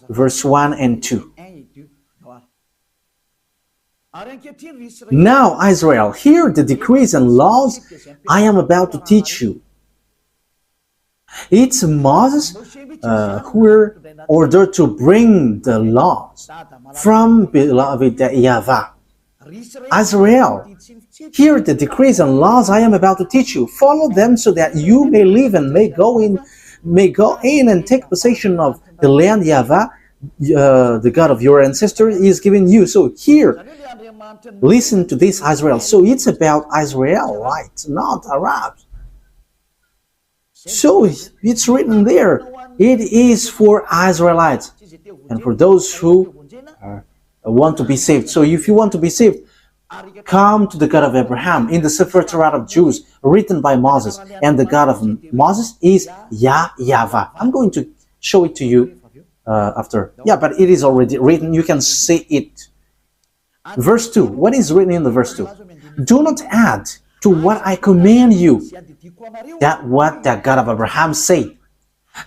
verse 1 and 2. Now, Israel, hear the decrees and laws I am about to teach you. It's Moses who were ordered to bring the laws from beloved YAHVAH. Israel, hear the decrees and laws I am about to teach you. Follow them so that you may live and may go in and take possession of the land YAHVAH, the God of your ancestors, is giving you. So here, listen to this, Israel. So it's about Israelites, not Arabs. So it's written there. It is for Israelites and for those who want to be saved. So if you want to be saved, come to the God of Abraham in the Sefer Torat of Jews written by Moses. And the God of Moses is YAHVAH. I'm going to show it to you after. Yeah, but it is already written. You can see it. Verse 2. What is written in the verse 2? Do not add to what I command you. That what the God of Abraham said.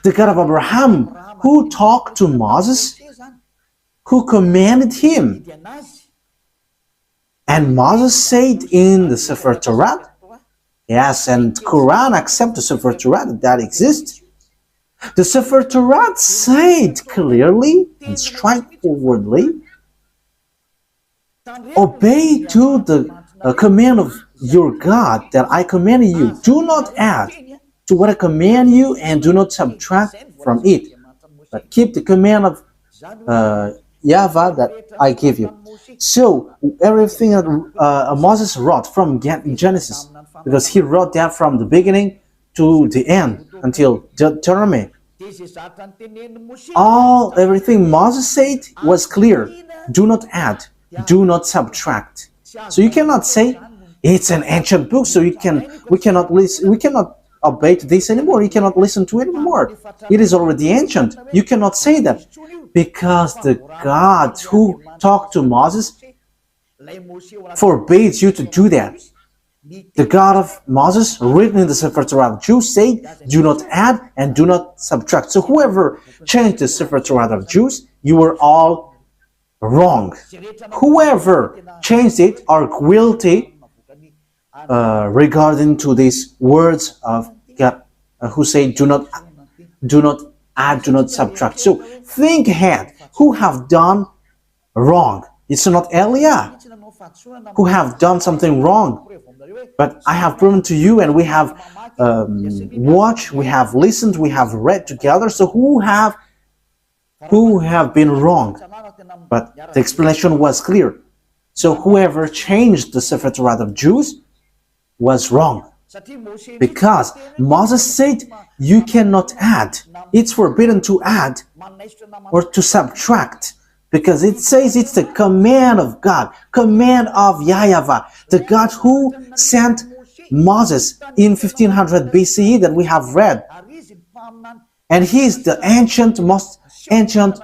The God of Abraham who talked to Moses, who commanded him. And Moses said in the Sefer Torat, yes, and Quran accept the Sefer Torat that exists. The Sefer Torat said clearly and straightforwardly, obey to the command of your God that I command you. Do not add to what I command you and do not subtract from it, but keep the command of YAHVAH that I give you. So everything that Moses wrote from Genesis, because he wrote that from the beginning to the end until Deuteronomy, everything Moses said was clear. Do not add, do not subtract. So you cannot say it's an ancient book, so we cannot obey to this anymore. You cannot listen to it anymore. It is already ancient. You cannot say that, because the God who talked to Moses forbids you to do that. The God of Moses, written in the Sefer Torah of Jews, said, do not add and do not subtract. So whoever changed the Sefer Torah of Jews, you were all wrong. Whoever changed it are guilty regarding to these words of God, who say, do not add, do not subtract. So think ahead. Who have done wrong? It's not Eliah who have done something wrong. But I have proven to you, and we have watched, we have listened, we have read together. So who have been wrong? But the explanation was clear. So whoever changed the Sefer Torah of Jews was wrong. Because Moses said you cannot add. It's forbidden to add or to subtract. Because it says it's the command of God, command of YAHVAH, the God who sent Moses in 1500 BCE that we have read. And he is the most ancient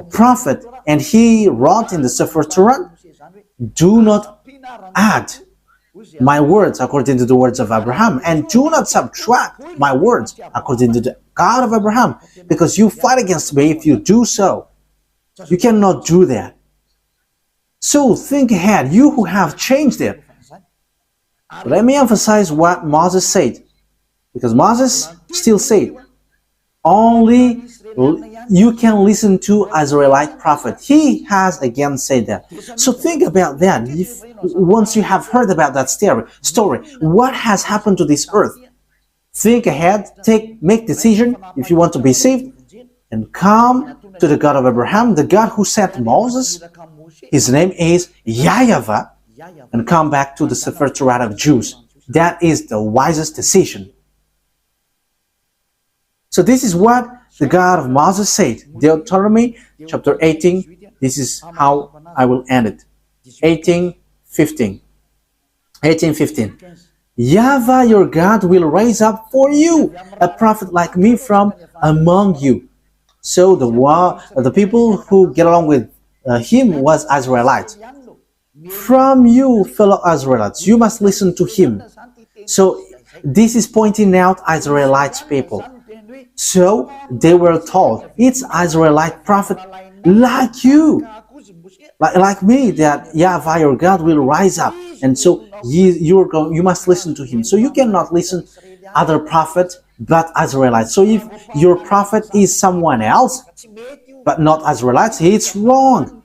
prophet. And he wrote in the Sefer Torah, do not add my words according to the words of Abraham, and do not subtract my words according to the God of Abraham, because you fight against me if you do so. You cannot do that. So think ahead, you who have changed it. Let me emphasize what Moses said, because Moses still said, only you can listen to Israelite prophet. He has again said that. So think about that. Once you have heard about that story, what has happened to this earth? Think ahead, make decision if you want to be saved, and come to the God of Abraham, the God who sent Moses. His name is YAHVAH, and come back to the Sefer Torah of Jews. That is the wisest decision. So this is what the God of Moses said. Deuteronomy chapter 18. This is how I will end it. 18:15. YAHVAH your God will raise up for you a prophet like me from among you. So the people who get along with him was Israelites. From you, fellow Israelites, you must listen to him. So this is pointing out Israelite people. So they were told, it's Israelite prophet like you, like me, that YAHVAH your God will rise up. And so you must listen to him. So you cannot listen other prophets but Israelites. So if your prophet is someone else but not Israelites, it's wrong.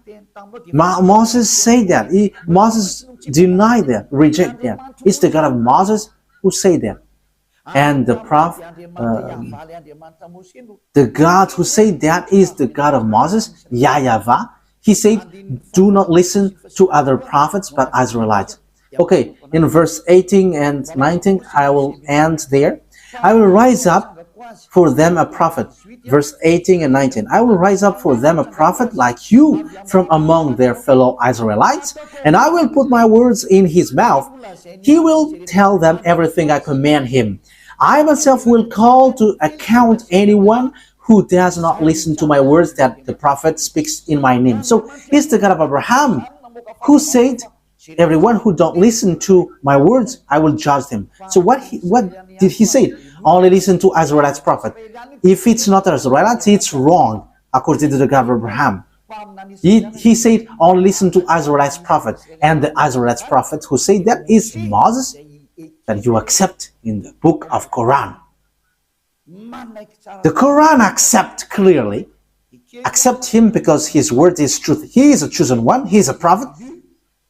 Moses said that. Moses denied that, reject that. It's the God of Moses who said that. And the prophet, the God who said that is the God of Moses, YAHVAH. He said, do not listen to other prophets but Israelites. Okay, in verse 18 and 19, I will end there. I will rise up for them a prophet. Verse 18 and 19. I will rise up for them a prophet like you from among their fellow Israelites, and I will put my words in his mouth. He will tell them everything I command him. I myself will call to account anyone who does not listen to my words that the prophet speaks in my name. So he's the God of Abraham who said, everyone who don't listen to my words, I will judge them. So what did he say? Only listen to Israelite's prophet. If it's not Israelite, it's wrong, according to the God of Abraham. He said, only listen to Israelite's prophet. And the Israelite's prophet who said that is Moses, that you accept in the book of Quran. The Quran accept him because his word is truth. He is a chosen one. He is a prophet.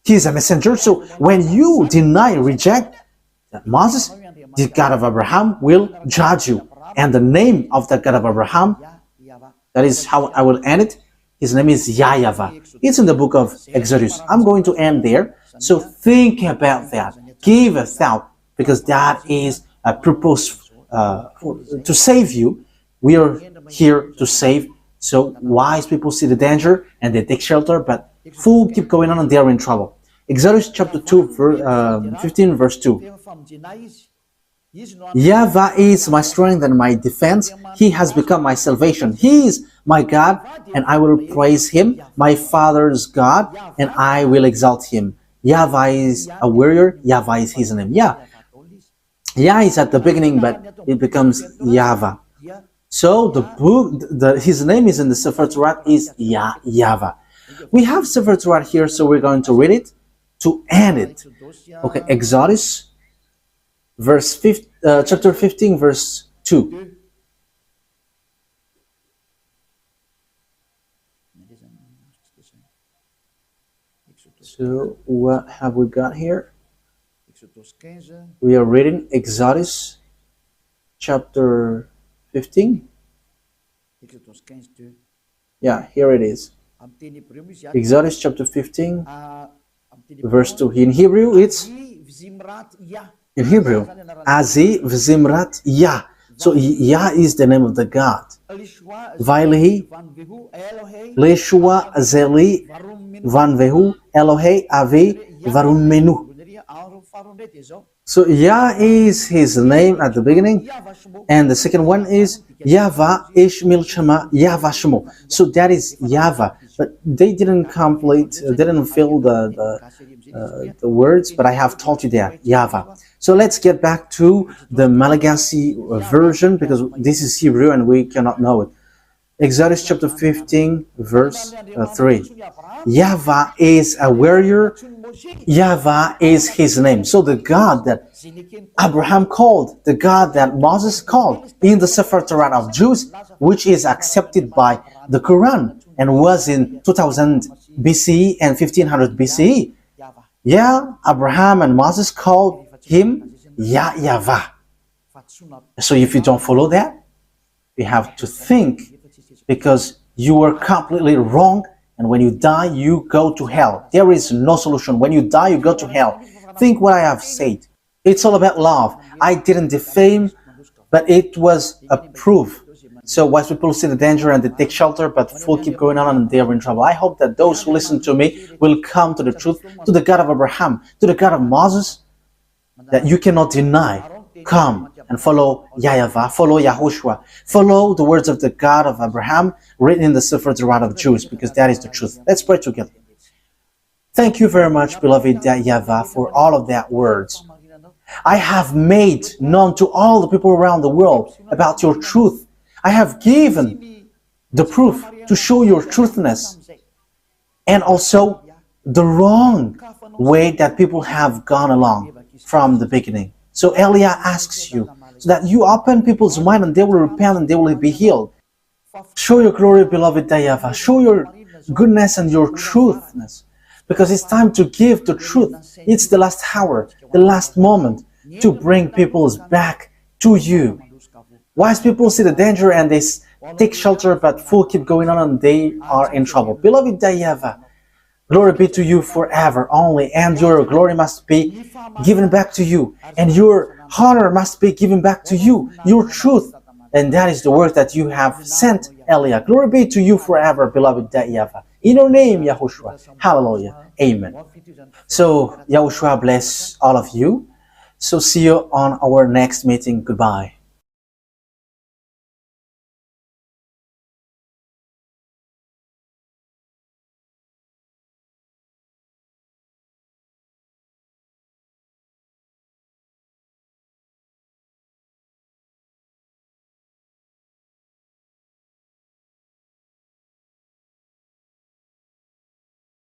He is a messenger. So when you deny, reject that Moses, the God of Abraham will judge you. And the name of the God of Abraham, that is how I will end it. His name is YAHVAH. It's in the book of Exodus. I'm going to end there. So think about that. Give a thought, because that is a purpose to save you. We are here to save. So wise people see the danger and they take shelter, but fools keep going on and they are in trouble. Exodus chapter 2, 15 verse 2. YAHVAH is my strength and my defense. He has become my salvation. He is my God, and I will praise him, my father's God, and I will exalt him. YAHVAH is a warrior. YAHVAH is his name. Yah is at the beginning, but it becomes YAHVAH. So the book, his name is in the Sefer Torat is YAHVAH. We have Sefer Torat here, so we're going to read it to end it. Okay, Exodus chapter 15 verse 2. So what have we got here? We are reading Exodus chapter 15. Yeah, here it is. Exodus chapter 15 verse 2. In Hebrew it's Azi V'Zimrat Yah. So Yah is the name of the God. Vailehi Leshua Zeli Vanvehu Elohe Avi Varun Menu. So Yah is his name at the beginning, and the second one is YAHVAH Ishmil Shema YAHVAH Shemo. So that is YAHVAH, but they didn't fill the words, but I have told you that YAHVAH. So let's get back to the Malagasy version, because this is Hebrew and we cannot know it. Exodus chapter 15 verse 3. YAHVAH is a warrior. YAHVAH is his name. So the God that Abraham called, the God that Moses called in the Sefer Torah of Jews, which is accepted by the Quran and was in 2000 BCE and 1500 BCE. Yeah, Abraham and Moses called him YAHVAH. So if you don't follow that, you have to think, because you are completely wrong, and when you die, you go to hell. There is no solution. When you die, you go to hell. Think what I have said. It's all about love. I didn't defame, but it was a proof. So wise people see the danger and they take shelter, but fools keep going on and they are in trouble. I hope that those who listen to me will come to the truth, to the God of Abraham, to the God of Moses, that you cannot deny. Come and follow YAHVAH, follow YAHOSHUAH, follow the words of the God of Abraham written in the Sefer Torah of Jews, because that is the truth. Let's pray together. Thank you very much, beloved YAHVAH, for all of that words. I have made known to all the people around the world about your truth. I have given the proof to show your truthness, and also the wrong way that people have gone along from the beginning. So Elia asks you, so that you open people's mind and they will repent and they will be healed. Show your glory, beloved YAHVAH. Show your goodness and your truthness, because it's time to give the truth. It's the last hour, the last moment to bring people's back to you. Wise people see the danger and they take shelter, but fools keep going on and they are in trouble. Beloved YAHVAH, glory be to you forever only, and your glory must be given back to you, and your Honor must be given back to you, your truth. And that is the work that you have sent, Elia. Glory be to you forever, beloved YAHVAH. In your name, Yahushua. Hallelujah. Amen. So, Yahushua bless all of you. So, see you on our next meeting. Goodbye.